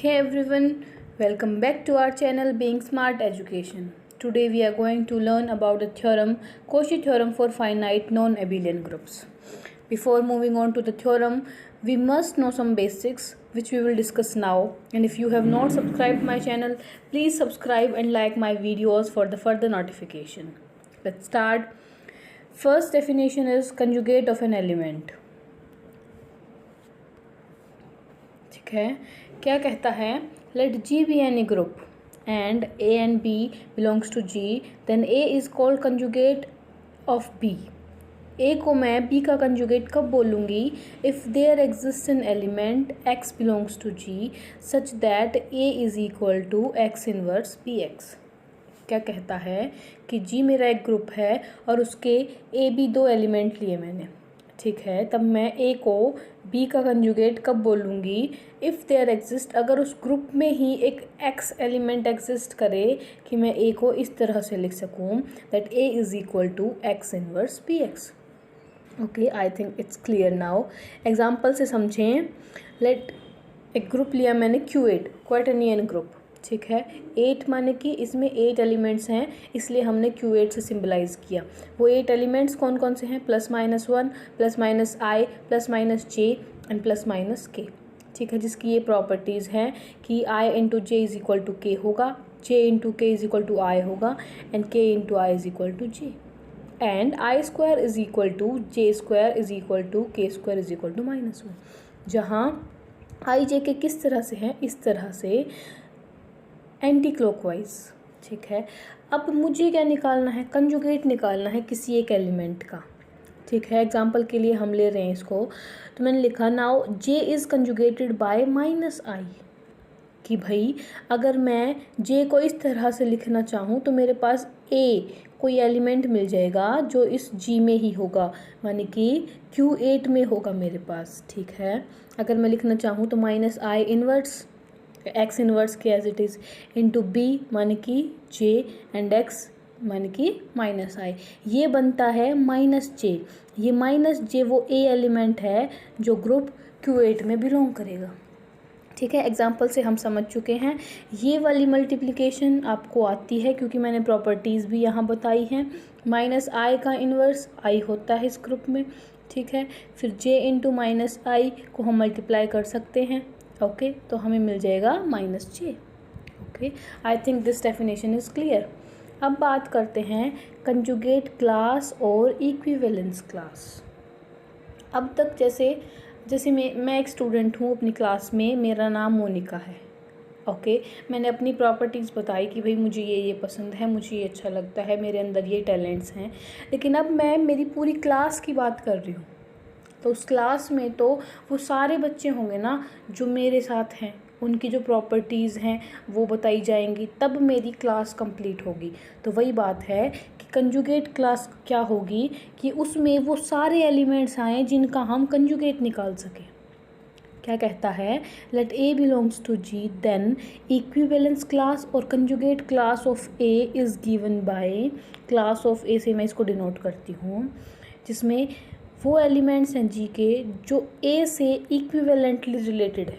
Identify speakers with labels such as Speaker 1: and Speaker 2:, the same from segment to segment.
Speaker 1: Hey everyone, welcome back to our channel Being Smart Education. Today we are going to learn about the theorem, Cauchy theorem for finite non-abelian groups. Before moving on to the theorem, we must know some basics which we will discuss now. And if you have not subscribed my channel, please subscribe and like my videos for the further notification. Let's start. First definition is conjugate of an element. ठीक है, क्या कहता है? Let G be any group and A and B belongs to G, then A is called conjugate of B. A को मैं B का conjugate कब बोलूँगी? If there exists an element X belongs to G such that A is equal to X inverse BX. क्या कहता है कि G मेरा एक ग्रुप है और उसके A B दो एलिमेंट लिए मैंने, ठीक है, तब मैं A को B का कंजुगेट कब बोलूँगी? इफ़ देयर एग्जिस्ट, अगर उस ग्रुप में ही एक X एलिमेंट एग्जिस्ट करे कि मैं A को इस तरह से लिख सकूँ that A is equal to X inverse BX. Okay, I think it's clear now. Example से समझें. लेट एक ग्रुप लिया मैंने Q8, क्वाटर्नियन ग्रुप, ठीक है. 8 माने कि इसमें 8 एलिमेंट्स हैं, इसलिए हमने Q8 से सिम्बलाइज़ किया. वो 8 एलिमेंट्स कौन कौन से हैं? +-1, +-i, +-j एंड +-k, ठीक है, जिसकी ये प्रॉपर्टीज़ हैं कि i into j is equal to k होगा, j into k is equal to i होगा and k into i is equal to j and i square is equal to j square is equal to k square is equal to -1. जहाँ आई जे के किस तरह से हैं? इस तरह से एंटी क्लॉकवाइज, ठीक है. अब मुझे क्या निकालना है? कंजुगेट निकालना है किसी एक एलिमेंट का, ठीक है. एग्जांपल के लिए हम ले रहे हैं इसको, तो मैंने लिखा now j is conjugated by -i, कि भाई अगर मैं जे को इस तरह से लिखना चाहूँ तो मेरे पास ए कोई एलिमेंट मिल जाएगा जो इस जी में ही होगा, माने कि Q8 में होगा मेरे पास, ठीक है. अगर मैं लिखना चाहूँ तो -i इनवर्स एक्स इनवर्स के as it is into b माने कि जे एंड एक्स माने कि -i, ये बनता है -j. ये -j वो ए एलिमेंट है जो ग्रुप Q8 में बिलोंग करेगा, ठीक है. एग्जाम्पल से हम समझ चुके हैं. ये वाली मल्टीप्लिकेशन आपको आती है क्योंकि मैंने प्रॉपर्टीज़ भी यहाँ बताई हैं. -i का इन्वर्स i होता है इस ग्रुप में, ठीक है. फिर j इंटू -i को हम मल्टीप्लाई कर सकते हैं, ओके, तो हमें मिल जाएगा -j. Okay, I think this definition is clear. अब बात करते हैं कंजुगेट क्लास और इक्विवेलेंस क्लास. अब तक जैसे मैं एक स्टूडेंट हूँ अपनी क्लास में, मेरा नाम मोनिका है, ओके. मैंने अपनी प्रॉपर्टीज़ बताई कि भाई मुझे ये पसंद है, मुझे ये अच्छा लगता है, मेरे अंदर ये टैलेंट्स हैं. लेकिन अब मैं मेरी पूरी क्लास की बात कर रही हूँ, तो उस क्लास में तो वो सारे बच्चे होंगे ना जो मेरे साथ हैं, उनकी जो प्रॉपर्टीज़ हैं वो बताई जाएंगी, तब मेरी क्लास कंप्लीट होगी. तो वही बात है कि कंजुगेट क्लास क्या होगी कि उसमें वो सारे एलिमेंट्स आएँ जिनका हम कंजुगेट निकाल सकें. क्या कहता है? Let A belongs to G then equivalence class और conjugate class of A is given by class of A से मैं इसको डिनोट करती हूँ, जिसमें वो एलिमेंट्स हैं जी के जो ए से इक्विवेलेंटली रिलेटेड है,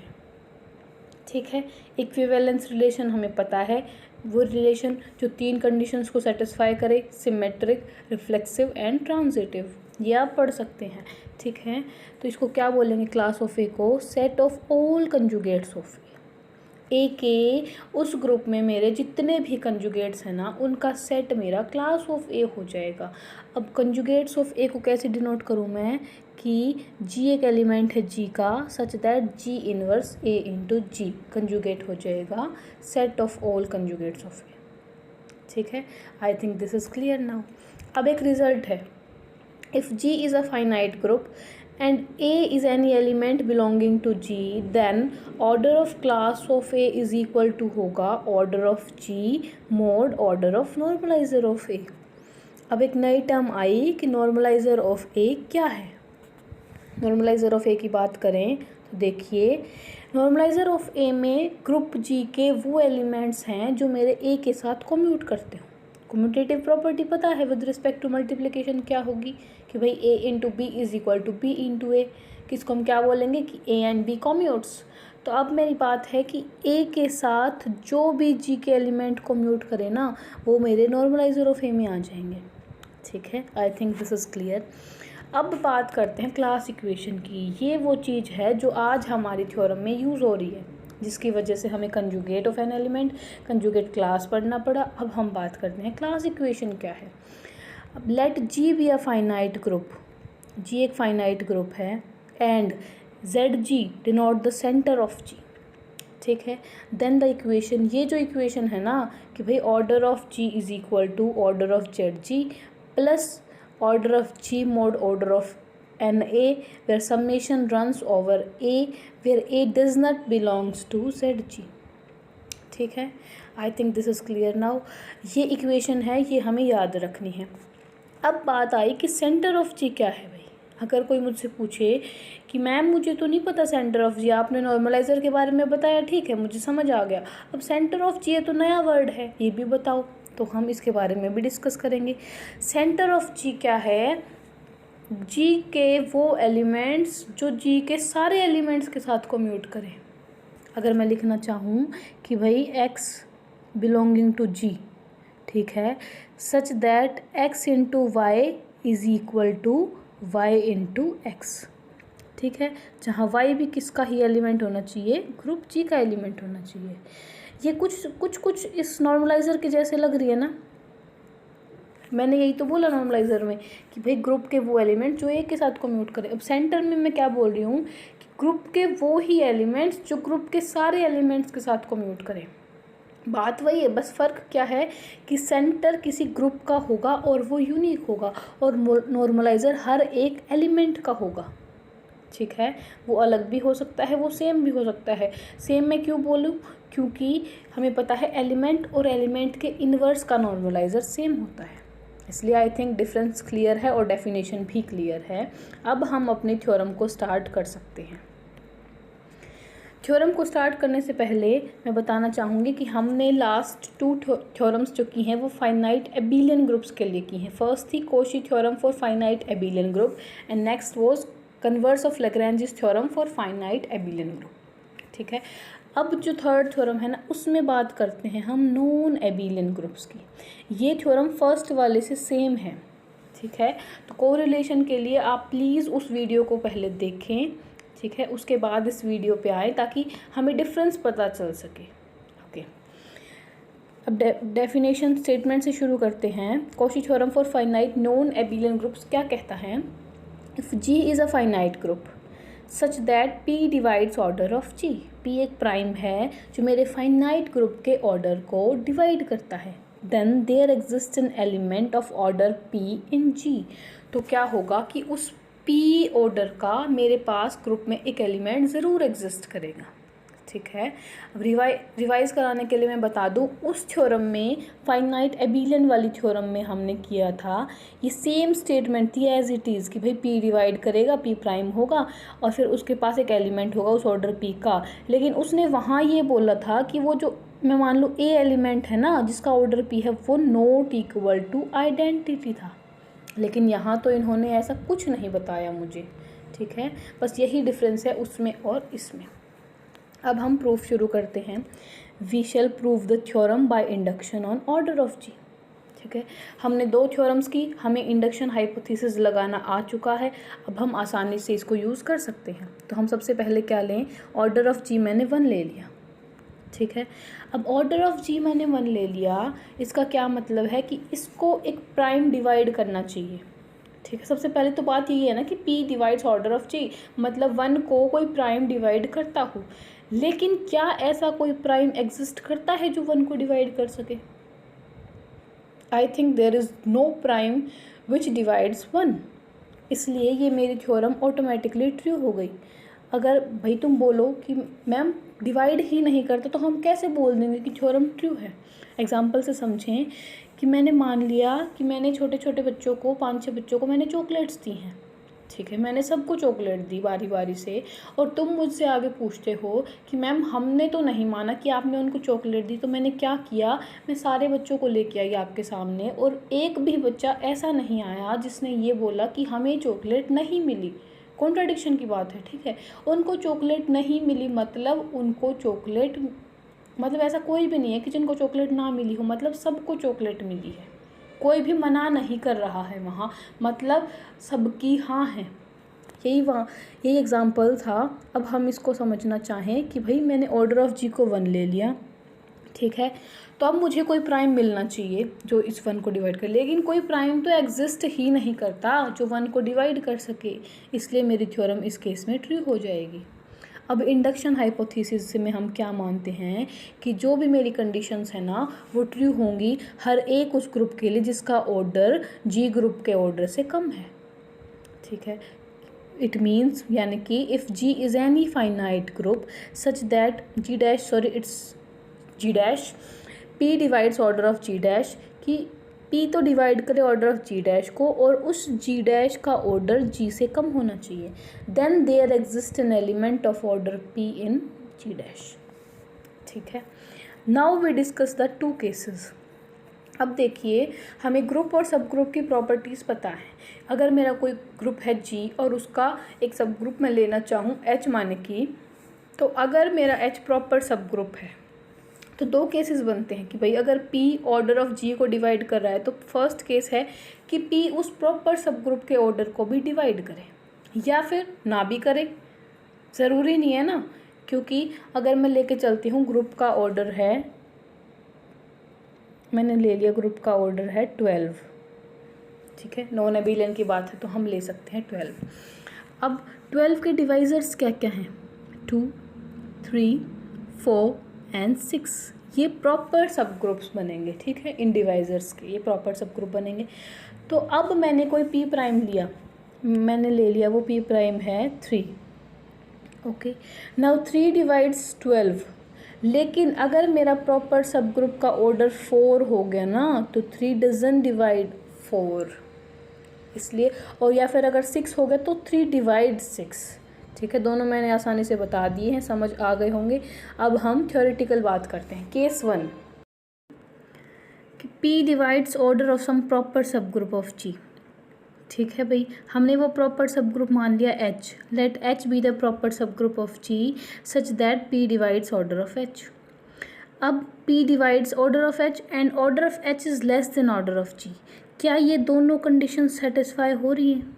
Speaker 1: ठीक है. इक्विवेलेंस रिलेशन हमें पता है, वो रिलेशन जो 3 कंडीशंस को सेटिस्फाई करे, सिमेट्रिक, रिफ्लेक्सिव एंड ट्रांजिटिव, ये आप पढ़ सकते हैं, ठीक है. तो इसको क्या बोलेंगे? क्लास ऑफ ए को set of all conjugates of A के उस ग्रुप में मेरे जितने भी कंजुगेट्स हैं ना, उनका सेट मेरा क्लास ऑफ ए हो जाएगा. अब कंजुगेट्स ऑफ ए को कैसे डिनोट करूँ मैं कि जी एक एलिमेंट है जी का, such that G inverse A into G conjugate हो जाएगा set of all conjugates of A, ठीक है. I think this is clear now. अब एक रिजल्ट है. If G is a finite group and A is any element belonging to G, then order of class of A is equal to होगा order of G mod order of normalizer of A. अब एक नई term आई कि normalizer of A क्या है. normalizer of A की बात करें तो देखिए, normalizer of A में ग्रुप G के वो एलिमेंट्स हैं जो मेरे A के साथ कम्यूट करते हो. कम्यूटेटिव प्रॉपर्टी पता है विद रिस्पेक्ट टू मल्टीप्लिकेशन क्या होगी कि भाई a into B is equal to B into A, किसको हम क्या बोलेंगे कि a एंड b कम्यूट्स. तो अब मेरी बात है कि ए के साथ जो भी जी के एलिमेंट को म्यूट करे ना, वो मेरे नॉर्मलाइजर ऑफ ए में आ जाएंगे। ठीक है, I think this is clear. अब बात करते हैं क्लास इक्वेशन की। ये वो चीज़ है जो आज हमारी थ्योरम में यूज़ हो रही है, जिसकी वजह से हमें conjugate of an element, conjugate class पढ़ना पड़ा। अब हम बात करते हैं क्लास इक्वेशन क्या है। अब let G be a finite group, G एक फाइनाइट ग्रुप है, and Z G denote the centre of G. ठीक है, देन द इक्वेशन, ये जो इक्वेशन है ना कि भाई order of G is equal to order of Z G plus order of G mod order of NA where summation runs over A where A does not belongs to ZG। ठीक है, I think this is clear now. ये equation है, ये हमें याद रखनी है। अब बात आई कि सेंटर ऑफ जी क्या है भाई। अगर कोई मुझसे पूछे कि मैम मुझे तो नहीं पता सेंटर ऑफ जी, आपने नॉर्मलाइज़र के बारे में बताया, ठीक है मुझे समझ आ गया, अब सेंटर ऑफ जी है तो नया वर्ड है, ये भी बताओ। तो हम इसके बारे में भी डिस्कस करेंगे। सेंटर ऑफ जी क्या है, जी के वो एलिमेंट्स जो जी के सारे एलिमेंट्स के साथ कोम्यूट करें। अगर मैं लिखना चाहूँ कि भाई x बिलोंगिंग टू जी, ठीक है, such that x into y is equal to y into x. ठीक है, जहाँ y भी किसका ही एलिमेंट होना चाहिए, ग्रुप जी का एलिमेंट होना चाहिए। ये कुछ इस नॉर्मलाइज़र के जैसे लग रही है ना। मैंने यही तो बोला नॉर्मलाइज़र में कि भाई ग्रुप के वो एलिमेंट जो एक के साथ कोम्यूट करें। अब सेंटर में मैं क्या बोल रही हूँ कि ग्रुप के वो ही एलिमेंट्स जो ग्रुप के सारे एलिमेंट्स के साथ कोम्यूट करें। बात वही है, बस फ़र्क क्या है कि सेंटर किसी ग्रुप का होगा और वो यूनिक होगा, और नॉर्मलाइज़र हर एक एलिमेंट का होगा। ठीक है, वो अलग भी हो सकता है, वो सेम भी हो सकता है। सेम मैं क्यों बोलूँ, क्योंकि हमें पता है एलिमेंट और एलिमेंट के इन्वर्स का नॉर्मलाइज़र सेम होता है, इसलिए आई थिंक डिफरेंस क्लियर है और डेफिनेशन भी क्लियर है। अब हम अपनी थ्योरम को स्टार्ट कर सकते हैं। थ्योरम को स्टार्ट करने से पहले मैं बताना चाहूँगी कि हमने लास्ट 2 थ्योरम्स जो की हैं वो फाइनाइट एबिलियन ग्रुप्स के लिए की हैं। फर्स्ट थी Cauchy theorem for finite abelian group and next was converse of Lagrange's theorem for finite abelian group. ठीक है, अब जो थर्ड थ्योरम है ना, उसमें बात करते हैं हम नॉन एबिलियन ग्रुप्स की। ये थ्योरम फर्स्ट वाले से सेम है। ठीक है, तो कोरिलेशन के लिए आप प्लीज़ उस वीडियो को पहले देखें, ठीक है, उसके बाद इस वीडियो पे आए ताकि हमें डिफरेंस पता चल सके। ओके, अब डेफिनेशन स्टेटमेंट से शुरू करते हैं। Cauchy theorem for finite non abelian groups क्या कहता है, if G is a finite group such that P divides order of G। P एक प्राइम है जो मेरे फाइनाइट ग्रुप के ऑर्डर को डिवाइड करता है, then there exist an element of order P in G। तो क्या होगा कि उस P ऑर्डर का मेरे पास ग्रुप में एक एलिमेंट ज़रूर एग्जिस्ट करेगा। ठीक है, अब रिवाइज कराने के लिए मैं बता दूं, उस थ्योरम में फाइनाइट एबिलियन वाली थ्योरम में हमने किया था ये सेम स्टेटमेंट थी एज इट इज़ कि भाई P डिवाइड करेगा, P प्राइम होगा और फिर उसके पास एक एलिमेंट होगा उस ऑर्डर P का। लेकिन उसने वहाँ ये बोला था कि वो जो मैं मान लूँ A एलिमेंट है ना जिसका ऑर्डर P है वो नॉट इक्वल टू आइडेंटिटी था, लेकिन यहाँ तो इन्होंने ऐसा कुछ नहीं बताया मुझे। ठीक है, बस यही डिफरेंस है उसमें और इसमें। अब हम प्रूफ शुरू करते हैं। We shall prove the theorem by induction on order of G. ठीक है, हमने 2 थ्योरम्स की, हमें इंडक्शन हाइपोथेसिस लगाना आ चुका है, अब हम आसानी से इसको यूज़ कर सकते हैं। तो हम सबसे पहले क्या लें, ऑर्डर ऑफ जी मैंने 1 ले लिया। ठीक है, अब ऑर्डर ऑफ जी मैंने 1 ले लिया, इसका क्या मतलब है कि इसको एक प्राइम डिवाइड करना चाहिए। ठीक है, सबसे पहले तो बात यही है ना कि P डिवाइड्स ऑर्डर ऑफ जी, मतलब 1 को कोई प्राइम डिवाइड करता हो। लेकिन क्या ऐसा कोई प्राइम एग्जिस्ट करता है जो 1 को डिवाइड कर सके? I think there is no prime which divides 1, इसलिए ये मेरी थ्योरम ऑटोमेटिकली ट्रू हो गई। अगर भाई तुम बोलो कि मैम डिवाइड ही नहीं करता तो हम कैसे बोल देंगे कि थ्योरम ट्रू है? एग्जाम्पल से समझें कि मैंने मान लिया कि मैंने छोटे छोटे बच्चों को 5-6 बच्चों को मैंने चॉकलेट्स दी हैं। ठीक है, मैंने सबको चॉकलेट दी बारी बारी से, और तुम मुझसे आगे पूछते हो कि मैम हमने तो नहीं माना कि आपने उनको चॉकलेट दी, तो मैंने क्या किया, मैं सारे बच्चों को लेके आई आपके सामने और एक भी बच्चा ऐसा नहीं आया जिसने ये बोला कि हमें चॉकलेट नहीं मिली। कॉन्ट्राडिक्शन की बात है, ठीक है। उनको चॉकलेट नहीं मिली मतलब उनको चॉकलेट, मतलब ऐसा कोई भी नहीं है कि जिनको चॉकलेट ना मिली हो, मतलब सबको चॉकलेट मिली है, कोई भी मना नहीं कर रहा है वहाँ, मतलब सबकी हाँ है। यही एग्जाम्पल था। अब हम इसको समझना चाहें कि भाई मैंने ऑर्डर ऑफ जी को 1 ले लिया, ठीक है, तो अब मुझे कोई प्राइम मिलना चाहिए जो इस 1 को डिवाइड करे, लेकिन कोई प्राइम तो एग्जिस्ट ही नहीं करता जो 1 को डिवाइड कर सके, इसलिए मेरी थ्योरम इस केस में ट्रू हो जाएगी। अब इंडक्शन हाइपोथेसिस में हम क्या मानते हैं कि जो भी मेरी कंडीशंस है ना वो ट्रू होंगी हर एक उस ग्रुप के लिए जिसका ऑर्डर जी ग्रुप के ऑर्डर से कम है, ठीक है। इट मीन्स यानी कि if G is any finite group such that G dash it's G dash P divides order of G dash, कि पी तो डिवाइड करे ऑर्डर ऑफ जी डैश को और उस जी डैश का ऑर्डर जी से कम होना चाहिए, then there exist an element of order P in G dash, ठीक है। Now we discuss the 2 cases. अब देखिए हमें ग्रुप और सब ग्रुप की प्रॉपर्टीज़ पता है। अगर मेरा कोई ग्रुप है जी और उसका एक सब ग्रुप मैं लेना चाहूँ एच माने की, तो अगर मेरा एच प्रॉपर सब ग्रुप है तो 2 केसेस बनते हैं कि भाई अगर P ऑर्डर ऑफ G को डिवाइड कर रहा है तो फर्स्ट केस है कि P उस प्रॉपर सब ग्रुप के ऑर्डर को भी डिवाइड करे या फिर ना भी करे, ज़रूरी नहीं है ना, क्योंकि अगर मैं लेके चलती हूँ ग्रुप का ऑर्डर है, मैंने ले लिया ग्रुप का ऑर्डर है 12, ठीक है, नॉन एबिलियन की बात है तो हम ले सकते हैं 12। अब 12 के डिवाइजर्स क्या क्या हैं, 2, 3, 4 एंड 6, ये प्रॉपर सब ग्रुप्स बनेंगे, ठीक है, इन डिवाइजर्स के ये प्रॉपर सब ग्रुप बनेंगे। तो अब मैंने कोई पी प्राइम लिया, मैंने ले लिया वो पी प्राइम है 3, ओके। नाउ 3 डिवाइड्स 12, लेकिन अगर मेरा प्रॉपर सब ग्रुप का ऑर्डर 4 हो गया ना तो 3 डजन डिवाइड 4, इसलिए, और या फिर अगर 6 हो गया तो 3 डिवाइड 6, ठीक है। दोनों मैंने आसानी से बता दिए हैं, समझ आ गए होंगे। अब हम थ्योरेटिकल बात करते हैं। केस 1 कि P divides order of some proper सब ग्रुप ऑफ G, ठीक है भाई, हमने वो प्रॉपर सब ग्रुप मान लिया H, let H be the proper सब group of G such that P divides order of H। अब P divides order of H and order of H is less than order of G। क्या ये दोनों condition satisfy हो रही हैं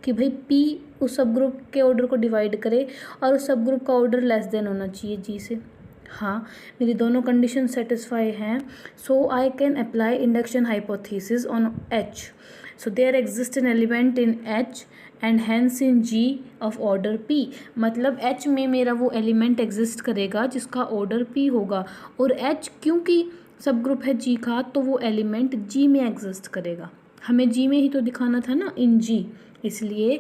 Speaker 1: कि भाई P उस सब ग्रुप के ऑर्डर को डिवाइड करे और उस सब ग्रुप का ऑर्डर लेस देन होना चाहिए G से? हाँ, मेरी दोनों कंडीशन सेटिस्फाई हैं, so I can apply induction hypothesis on H। So there exist an element in H and hence in G of order P, मतलब H में मेरा वो एलिमेंट एग्जिस्ट करेगा जिसका ऑर्डर P होगा, और H क्योंकि सब ग्रुप है G का तो वो एलिमेंट G में एग्जिस्ट करेगा। हमें G में ही तो दिखाना था ना, इन G, इसलिए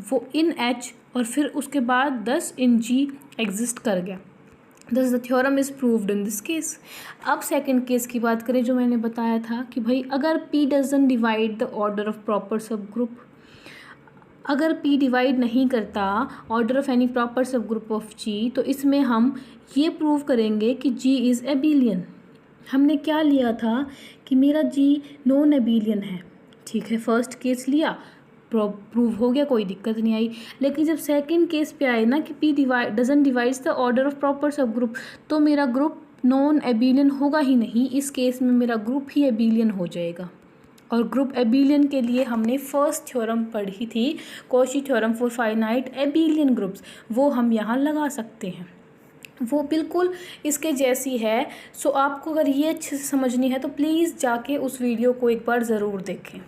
Speaker 1: वो इन H और फिर उसके बाद 10 इन G एग्जिस्ट कर गया। Thus the theorem is proved in this case। अब सेकंड केस की बात करें जो मैंने बताया था कि भाई अगर P doesn't divide the order of proper subgroup, अगर P डिवाइड नहीं करता ऑर्डर ऑफ एनी प्रॉपर सब ग्रुप ऑफ G, तो इसमें हम ये प्रूव करेंगे कि G इज़ एबिलियन। हमने क्या लिया था कि मेरा G नॉन एबिलियन है, ठीक है, फर्स्ट केस लिया, प्रूव हो गया, कोई दिक्कत नहीं आई। लेकिन जब सेकंड केस पे आए ना कि P doesn't divides the order of proper सब ग्रुप, तो मेरा ग्रुप नॉन एबिलियन होगा ही नहीं, इस केस में मेरा ग्रुप ही एबिलियन हो जाएगा। और ग्रुप एबिलियन के लिए हमने फर्स्ट थ्योरम पढ़ी थी, Cauchy theorem for finite एबिलियन groups, वो हम यहाँ लगा सकते हैं, वो बिल्कुल इसके जैसी है। सो आपको अगर ये अच्छे से समझनी है तो प्लीज़ जाके उस वीडियो को एक बार ज़रूर देखें,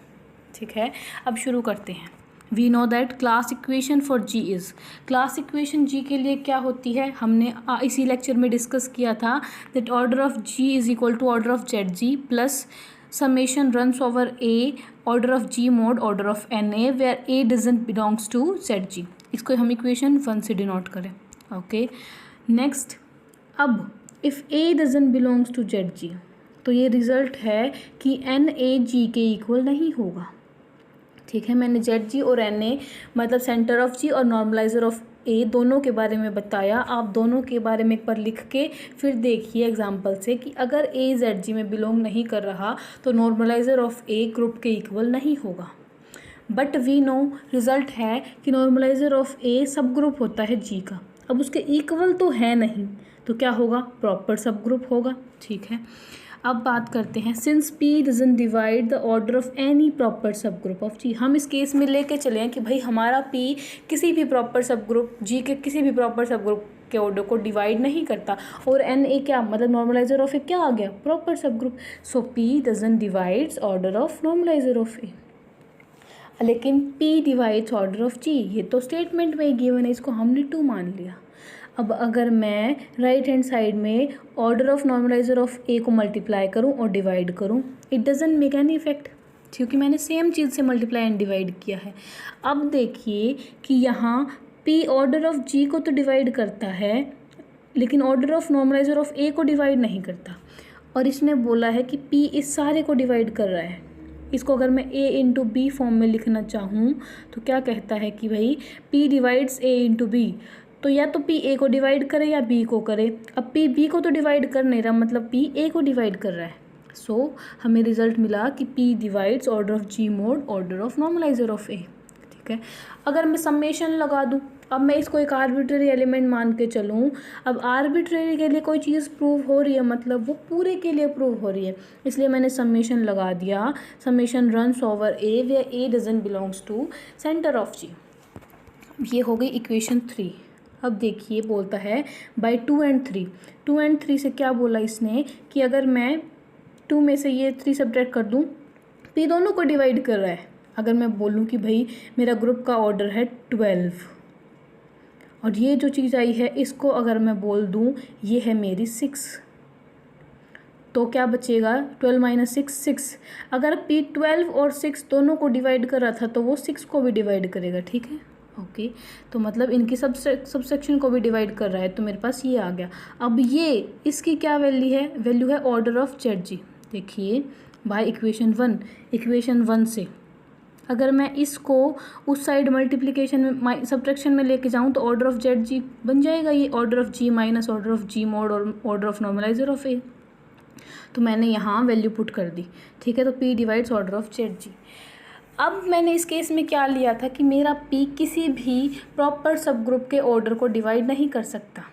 Speaker 1: ठीक है। अब शुरू करते हैं। We know that class equation for G is, class equation G के लिए क्या होती है, हमने इसी लेक्चर में डिस्कस किया था, that order of G is equal to order of ZG प्लस summation runs over A order of G mod order of NA where A doesn't belongs to ZG। इसको हम इक्वेशन 1 से डिनोट करें, okay. Next, अब if A doesn't belongs to ZG तो ये result है कि NA G के इक्वल नहीं होगा, ठीक है। मैंने ZG और NA मतलब सेंटर ऑफ G और नॉर्मलाइजर ऑफ A दोनों के बारे में बताया, आप दोनों के बारे में एक बार लिख के फिर देखिए एग्जांपल से कि अगर A ZG में बिलोंग नहीं कर रहा तो नॉर्मलाइजर ऑफ A ग्रुप के इक्वल नहीं होगा। बट वी नो रिजल्ट है कि नॉर्मलाइजर ऑफ ए सब ग्रुप होता है जी का। अब उसके इक्वल तो है नहीं, तो क्या होगा, प्रॉपर सब ग्रुप होगा। ठीक है, अब बात करते हैं since P doesn't divide the order of any proper सब ग्रुप ऑफ जी। हम इस केस में लेके चले हैं कि भाई हमारा पी किसी भी प्रॉपर सब ग्रुप जी के किसी भी प्रॉपर सब ग्रुप के ऑर्डर को डिवाइड नहीं करता, और एन ए क्या मतलब नॉर्मलाइजर ऑफ ए क्या आ गया, प्रॉपर सब group. So P doesn't divides order of normaliser of A, लेकिन P divides order of G. ये तो स्टेटमेंट में ही गिवन है, इसको हमने 2 मान लिया। अब अगर मैं राइट हैंड साइड में order of normaliser of A को मल्टीप्लाई करूं और डिवाइड करूं, it doesn't make any effect, क्योंकि मैंने सेम चीज़ से मल्टीप्लाई एंड डिवाइड किया है। अब देखिए कि यहाँ पी ऑर्डर ऑफ जी को तो डिवाइड करता है, लेकिन order of normaliser of A को डिवाइड नहीं करता, और इसने बोला है कि पी इस सारे को डिवाइड कर रहा है। इसको अगर मैं a इंटू बी फॉर्म में लिखना चाहूँ तो क्या कहता है कि भाई p divides a into b, तो या तो p a को डिवाइड करे या b को करे। अब p b को तो डिवाइड कर नहीं रहा, मतलब p a को डिवाइड कर रहा है। सो हमें रिजल्ट मिला कि p divides order of g mode order of normaliser of a। ठीक है, अगर मैं समेशन लगा दूँ, अब मैं इसको एक आर्बिट्रेरी एलिमेंट मान के चलूँ। अब आर्बिट्रेरी के लिए कोई चीज़ प्रूव हो रही है, मतलब वो पूरे के लिए प्रूव हो रही है, इसलिए मैंने समेशन लगा दिया। Summation runs over A where A doesn't belongs to centre of G. ये हो गई इक्वेशन 3। अब देखिए बोलता है बाय 2 एंड 3। 2 एंड 3 से क्या बोला इसने कि अगर मैं 2 में से ये 3 सब्ट्रैक्ट कर दूँ, पी दोनों को डिवाइड कर रहा है। अगर मैं बोलूँ कि भाई मेरा ग्रुप का ऑर्डर है 12, और ये जो चीज़ आई है इसको अगर मैं बोल दूँ ये है मेरी 6, तो क्या बचेगा, 12 माइनस 6 6। अगर P 12 और 6 दोनों को डिवाइड कर रहा था तो वो 6 को भी डिवाइड करेगा। ठीक है, ओके, तो मतलब इनकी सबसेक्शन को भी डिवाइड कर रहा है, तो मेरे पास ये आ गया। अब ये इसकी क्या वैल्यू है ऑर्डर ऑफ जेड जी। देखिए बाय इक्वेशन 1, इक्वेशन 1 से अगर मैं इसको उस साइड मल्टीप्लिकेशन में सब्ट्रैक्शन में लेके जाऊँ तो ऑर्डर ऑफ जेड जी बन जाएगा, ये order of G minus order of G mod और order of normaliser of A. तो मैंने यहाँ वैल्यू पुट कर दी। ठीक है, तो P divides order of Z G. अब मैंने इस केस में क्या लिया था कि मेरा पी किसी भी प्रॉपर सब ग्रुप के ऑर्डर को डिवाइड नहीं कर सकता।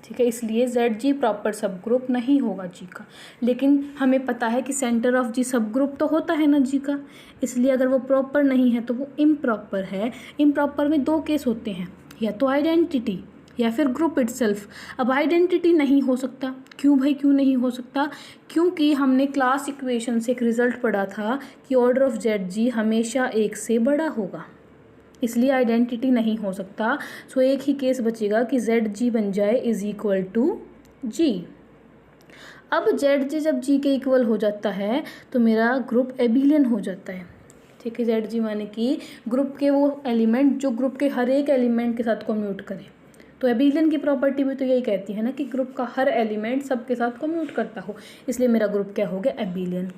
Speaker 1: ठीक है, इसलिए जेड जी प्रॉपर सब ग्रुप नहीं होगा जी का। लेकिन हमें पता है कि सेंटर ऑफ जी सब ग्रुप तो होता है ना जी का, इसलिए अगर वो प्रॉपर नहीं है तो वो इम्प्रॉपर है। इम्प्रॉपर में 2 केस होते हैं, या तो आइडेंटिटी या फिर ग्रुप इटसेल्फ। अब आइडेंटिटी नहीं हो सकता, क्यों भाई, क्यों नहीं हो सकता, क्योंकि हमने क्लास इक्वेशन से एक रिजल्ट पढ़ा था कि ऑर्डर ऑफ जेड जी हमेशा 1 से बड़ा होगा, इसलिए आइडेंटिटी नहीं हो सकता। सो एक ही केस बचेगा कि जेड जी बन जाए इज इक्वल टू जी। अब जेड जी जब जी के इक्वल हो जाता है तो मेरा ग्रुप एबिलियन हो जाता है। ठीक है, जेड जी माने कि ग्रुप के वो एलिमेंट जो ग्रुप के हर एक एलिमेंट के साथ कम्यूट करे। तो एबिलियन की प्रॉपर्टी भी तो यही कहती है ना कि ग्रुप का हर एलिमेंट सबके साथ कम्यूट करता हो, इसलिए मेरा ग्रुप क्या हो गया, एबिलियन।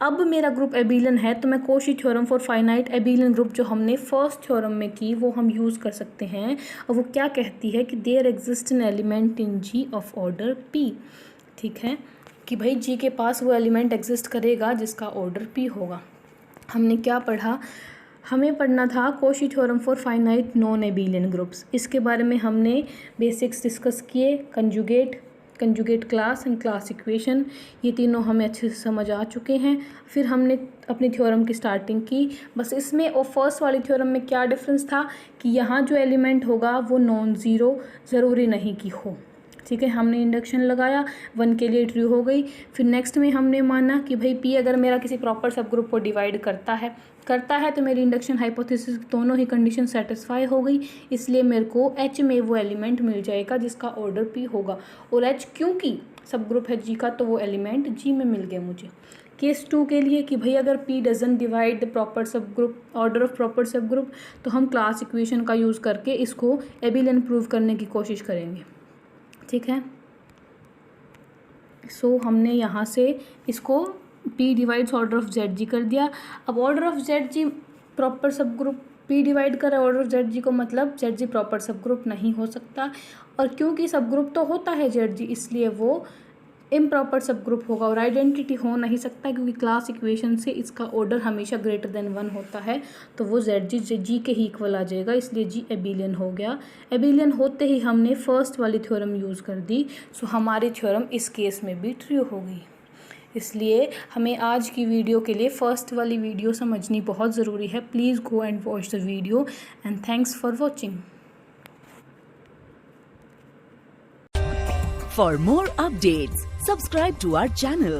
Speaker 1: अब मेरा ग्रुप एबिलियन है तो मैं Cauchy theorem for finite abelian group जो हमने फर्स्ट थ्योरम में की वो हम यूज़ कर सकते हैं। और वो क्या कहती है कि there exist an element in G of order P. ठीक है, कि भाई जी के पास वो एलिमेंट एग्जिस्ट करेगा जिसका ऑर्डर पी होगा। हमने क्या पढ़ा, हमें पढ़ना था Cauchy theorem for finite non abelian groups. इसके बारे में हमने बेसिक्स डिस्कस किए, conjugate class and class equation, ये तीनों हमें अच्छे से समझ आ चुके हैं। फिर हमने अपनी थ्योरम की स्टार्टिंग की। बस इसमें और फर्स्ट वाली थ्योरम में क्या डिफरेंस था कि यहाँ जो एलिमेंट होगा वो नॉन ज़ीरो ज़रूरी नहीं कि हो। ठीक है, हमने इंडक्शन लगाया, 1 के लिए ट्रू हो गई। फिर नेक्स्ट में हमने माना कि भाई पी अगर मेरा किसी प्रॉपर सब ग्रुप को डिवाइड करता है तो मेरी इंडक्शन हाइपोथेसिस दोनों ही कंडीशन सेटिस्फाई हो गई, इसलिए मेरे को एच में वो एलिमेंट मिल जाएगा जिसका ऑर्डर पी होगा। और एच क्योंकि सब ग्रुप है जी का तो वो एलिमेंट जी में मिल गया मुझे। केस 2 के लिए कि भाई अगर P doesn't divide the proper सब ग्रुप ऑर्डर ऑफ प्रॉपर सब ग्रुप, तो हम क्लास इक्वेशन का यूज़ करके इसको एबिलियन प्रूव करने की कोशिश करेंगे। ठीक है, सो हमने यहाँ से इसको P divides order of Z G कर दिया। अब order of Z G proper सब ग्रुप P डिवाइड कर ऑर्डर ऑफ जेड जी को, मतलब जेड जी प्रॉपर सब ग्रुप नहीं हो सकता। और क्योंकि सब ग्रुप तो होता है जेड जी, इसलिए वो इम्प्रॉपर सब ग्रुप होगा और आइडेंटिटी हो नहीं सकता क्योंकि क्लास इक्वेशन से इसका ऑर्डर हमेशा ग्रेटर देन 1 होता है, तो वो जी के ही इक्वल आ जाएगा, इसलिए जी एबिलियन हो गया। एबिलियन होते ही हमने फर्स्ट वाली थ्योरम यूज़ कर दी, सो हमारी थ्योरम इस केस में भी ट्रू हो गई। इसलिए हमें आज की वीडियो के लिए फर्स्ट वाली वीडियो समझनी बहुत ज़रूरी है। Please go and watch the video and thanks for watching.
Speaker 2: For more updates, subscribe to our channel.